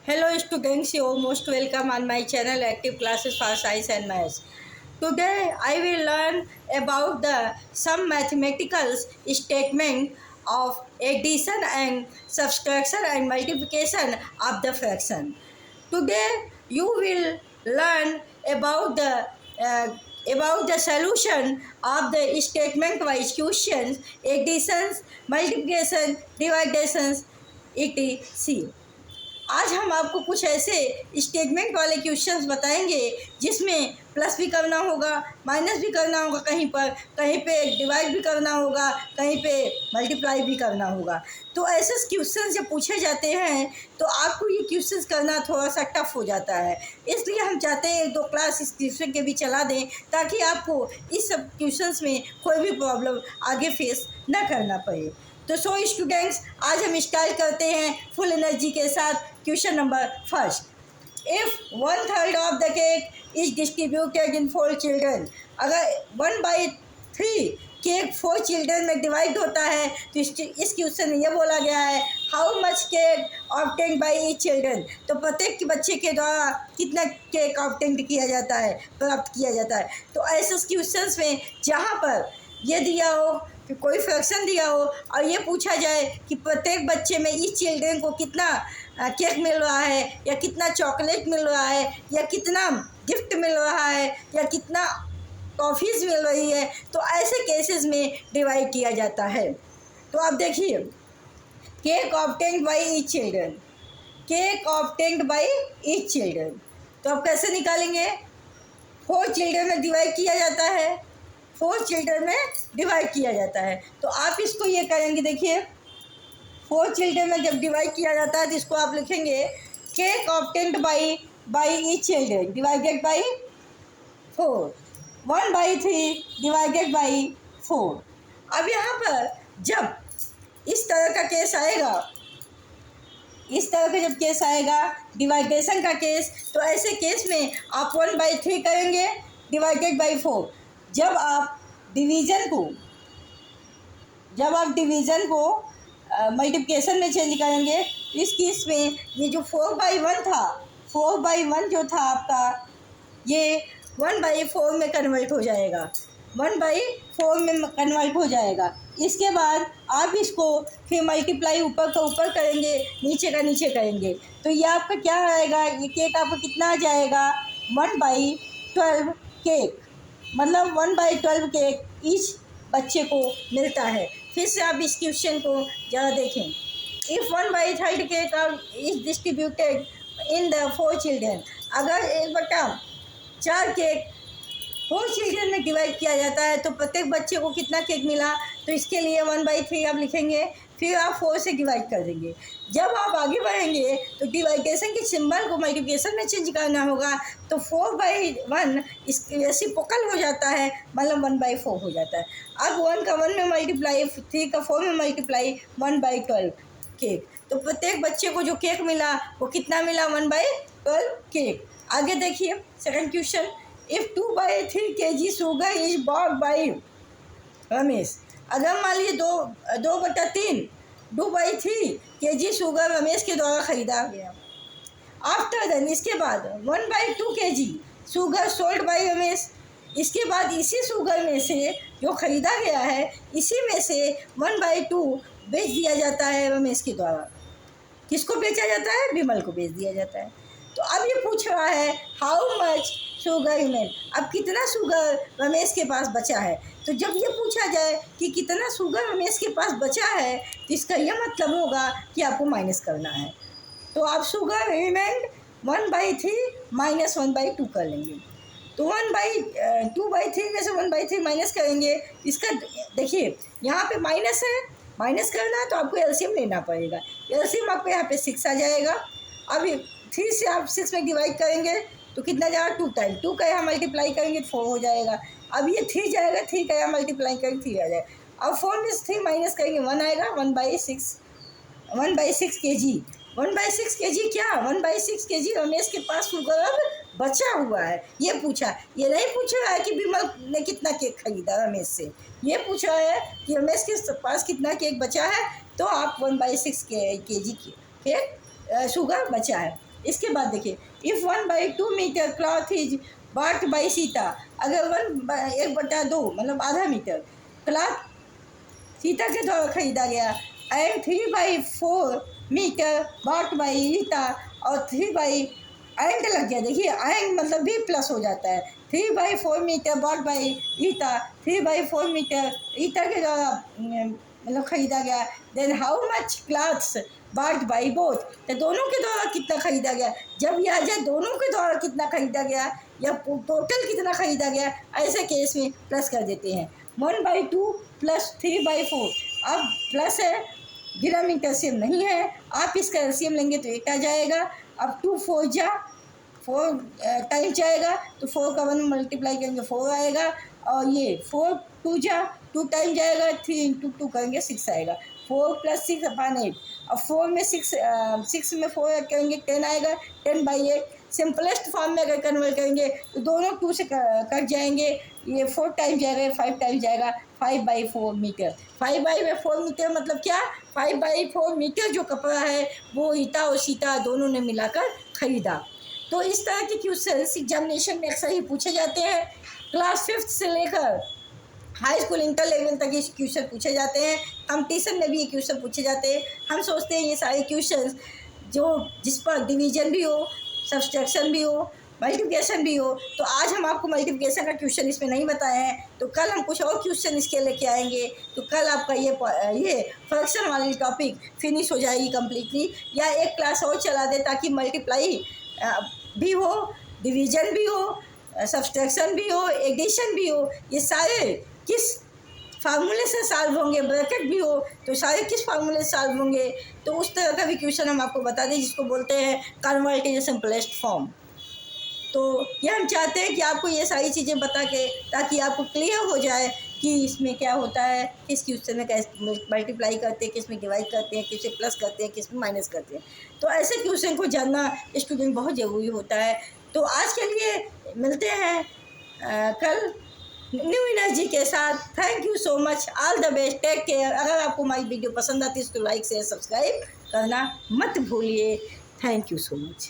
Hello students, you are most welcome on my channel Active Classes for Science and Maths. Today I will learn about the some mathematical statement of addition and subtraction and multiplication of the fraction. Today you will learn about the solution of the statement wise questions, additions, multiplication, divisions, etc. आज हम आपको कुछ ऐसे statement वाले questions बताएंगे जिसमें plus भी करना होगा, माइनस भी करना होगा, कहीं पे डिवाइड भी करना होगा, कहीं पे मल्टीप्लाई भी करना होगा। तो ऐसे क्वेश्चंस जब पूछे जाते हैं तो आपको ये क्वेश्चंस करना थोड़ा सा टफ हो जाता है। इसलिए हम चाहते हैं 1-2 क्लास इस क्वेश्चन के भी चला दें ताकि आपको इस सब क्वेश्चंस में कोई भी प्रॉब्लम आगे फेस न करना पड़े। तो सो स्टूडेंट्स, आज हम स्टार्ट करते हैं फुल एनर्जी के साथ। Question number first, if 1/3 of the cake is distributed in 4 children, अगर 1/3 केक 4 चिल्ड्रन में डिवाइड होता है तो इस क्वेश्चन में यह बोला गया है how much cake obtained by each children, तो प्रत्येक बच्चे के द्वारा कितना केक ऑब्टेन्ड किया जाता है, प्राप्त किया जाता है। तो ऐसे क्वेश्चंस में जहाँ पर ये दिया हो कि कोई फ्रैक्शन दिया हो और ये पूछा जाए कि प्रत्येक बच्चे में इस चिल्ड्रन को कितना केक मिल रहा है, या कितना चॉकलेट मिल रहा है, या कितना गिफ्ट मिल रहा है, या कितना टॉफ़ीज़ मिल रही है, तो ऐसे केसेस में डिवाइड किया जाता है। तो आप देखिए, cake obtained by each children, cake obtained by each children, तो आप कैसे निकालेंगे? 4 चिल्ड्रन में डिवाइड किया जाता है, 4 चिल्ड्रन में डिवाइड किया जाता है। तो आप इसको ये करेंगे, देखिए 4 चिल्ड्रन में जब डिवाइड किया जाता है तो इसको आप लिखेंगे cake obtained by each children divided by 4, 1/3 divided by 4। अब यहाँ पर जब इस तरह का केस आएगा, इस तरह का जब केस आएगा डिवाइडेशन का केस, तो ऐसे केस में आप 1/3 करेंगे डिवाइडेड बाई 4। जब आप डिवीज़न मल्टीप्लिकेशन में चेंज करेंगे, इस केस में ये जो 4/1 था, 4/1 जो था आपका, ये 1/4 में कन्वर्ट हो जाएगा, 1/4 में कन्वर्ट हो जाएगा। इसके बाद आप इसको फिर मल्टीप्लाई ऊपर का ऊपर करेंगे, नीचे का नीचे करेंगे, तो ये आपका क्या आएगा, ये केक आपका कितना आ जाएगा 1/12 केक, मतलब 1/12 केक ईच बच्चे को मिलता है। फिर से आप इस क्वेश्चन को ज़रा देखें, if 1/3 cake is distributed in the 4 children, अगर 1/4 केक 4 चिल्ड्रन में डिवाइड किया जाता है तो प्रत्येक बच्चे को कितना केक मिला, तो इसके लिए 1/3 आप लिखेंगे, फिर आप 4 से डिवाइड कर देंगे। जब आप आगे बढ़ेंगे तो डिवाइडेशन के सिंबल को मल्टीप्लिकेशन में चेंज करना होगा, तो 4/1 इस रेसिप्रोकल हो जाता है, मतलब 1/4 हो जाता है। अब 1 का 1 में मल्टीप्लाई, 3 का 4 में मल्टीप्लाई, 1/12 केक, तो प्रत्येक बच्चे को जो केक मिला वो कितना मिला, 1/12 केक। आगे देखिए second question, if 2/3 kg sugar is bought by Ramesh, अगर मान लीजिए 2/3 kg शुगर रमेश के द्वारा खरीदा गया। आफ्टर देन, इसके बाद 1/2 kg sugar sold by Ramesh, इसके बाद इसी शुगर में से जो खरीदा गया है इसी में से 1/2 बेच दिया जाता है रमेश के द्वारा। किसको बेचा जाता है? विमल को बेच दिया जाता है। तो अब ये पूछ रहा है हाउ मच शुगर रिमेन, अब कितना शुगर रमेश के पास बचा है। तो जब ये पूछा जाए कि कितना शुगर रमेश के पास बचा है तो इसका यह मतलब होगा कि आपको माइनस करना है। तो आप शुगर रिमेन 1/3 माइनस 1/2 कर लेंगे, तो 2/3 में से 1/3 माइनस करेंगे। इसका देखिए यहाँ पे माइनस है, माइनस करना है तो आपको एलसीएम लेना पड़ेगा। एलसीएम आपको यहाँ पे 6 आ जाएगा। अब 3 से आप 6 में डिवाइड करेंगे तो कितना जाएगा, 2 टाइम 2 का यहाँ मल्टीप्लाई करेंगे 4 हो जाएगा। अब ये 3 जाएगा, 3 का यहाँ मल्टीप्लाई करेंगे 3 आ जाएगा। अब 4 में से 3 माइनस करेंगे 1 आएगा, 1/6 kg, 1/6 kg क्या, 1/6 kg रमेश के पास शुगर अब बचा हुआ है। ये पूछा, ये नहीं पूछ रहा है कि विमल ने कितना केक खरीदा रमेश से, ये पूछ रहा है कि रमेश के पास कितना केक बचा है। तो आप 1/6 kg केक शुगर बचा है। इसके बाद देखिए, if 1/2 metre cloth is bought by Sita, अगर 1/2 मतलब आधा मीटर क्लॉथ सीता के द्वारा खरीदा गया, and 3/4 metre bought by Rita, और 3 एंड लग गया, देखिए एंड मतलब भी प्लस हो जाता है, 3/4 metre bought by Rita, 3/4 metre Rita के द्वारा मतलब खरीदा गया, then how much cloths bought by both, तो दोनों के द्वारा कितना खरीदा गया, जब यह आ जाए दोनों के द्वारा कितना खरीदा गया या टोटल कितना खरीदा गया, ऐसे केस में प्लस कर देते हैं। 1/2 प्लस 3/4, अब प्लस है, गिरामीटर एलसीएम नहीं है, आप इसका एलसीएम लेंगे तो 8 आ जाएगा। अब 2 4 जा 4 टाइम जाएगा तो 4 का 1 मल्टीप्लाई करेंगे 4 आएगा, और ये 4 2 जा 2 टाइम जाएगा, 3 × 2 करेंगे 6 आएगा, 4 + 6/8। अब 4 में 6 में 4 ऐड करेंगे 10 आएगा, 10/8। सिंपलेस्ट फॉर्म में अगर कन्वर्ट करेंगे तो दोनों 2 से कट जाएंगे, ये 4 टाइम जाएगा, 5 टाइम जाएगा, 5/4 मीटर। 5/4 मीटर मतलब क्या, 5/4 मीटर जो कपड़ा है वो रीता और सीता दोनों ने मिलाकर खरीदा। तो इस तरह के क्वेश्चंस एग्जामिनेशन में अक्सर ही पूछे जाते हैं। क्लास 5th से लेकर हाई स्कूल इंटर लेवल तक ये क्वेश्चन पूछे जाते हैं, कंपटीशन में भी ये क्वेश्चन पूछे जाते हैं। हम सोचते हैं ये सारे क्वेश्चंस जिस पर डिवीजन भी हो, सब्सट्रैक्शन भी हो, मल्टीप्लिकेशन भी हो, तो आज हम आपको मल्टीप्लिकेशन का क्वेश्चन इसमें नहीं बताए हैं, तो कल हम कुछ और क्वेश्चन इसके लेके आएंगे, तो कल आपका ये फ्रैक्शन वाली टॉपिक फिनिश हो जाएगी कम्प्लीटली, या एक क्लास और चला दे ताकि मल्टीप्लाई भी हो, डिवीजन भी हो, सब्सट्रैक्शन भी हो, एडिशन भी हो, ये सारे किस फार्मूले से सॉल्व होंगे, ब्रैकेट भी हो तो सारे किस फार्मूले से सॉल्व होंगे, तो उस तरह का भी क्वेश्चन हम आपको बता दें जिसको बोलते हैं कन्वर्ट सिंपलेस्ट फॉर्म। तो ये हम चाहते हैं कि आपको ये सारी चीज़ें बता के ताकि आपको क्लियर हो जाए कि इसमें क्या होता है, किस क्वेश्चन में कैसे मल्टीप्लाई करते हैं, किस में डिवाइड करते हैं, किस में प्लस करते हैं, किस में माइनस करते हैं। तो ऐसे क्वेश्चन को जानना स्टूडेंट बहुत ज़रूरी होता है। तो आज के लिए मिलते हैं कल न्यू एनर्जी के साथ। Thank you so much, all the best, take care. अगर आपको हमारी वीडियो पसंद आती है तो लाइक शेयर सब्सक्राइब करना मत भूलिए। Thank you so much.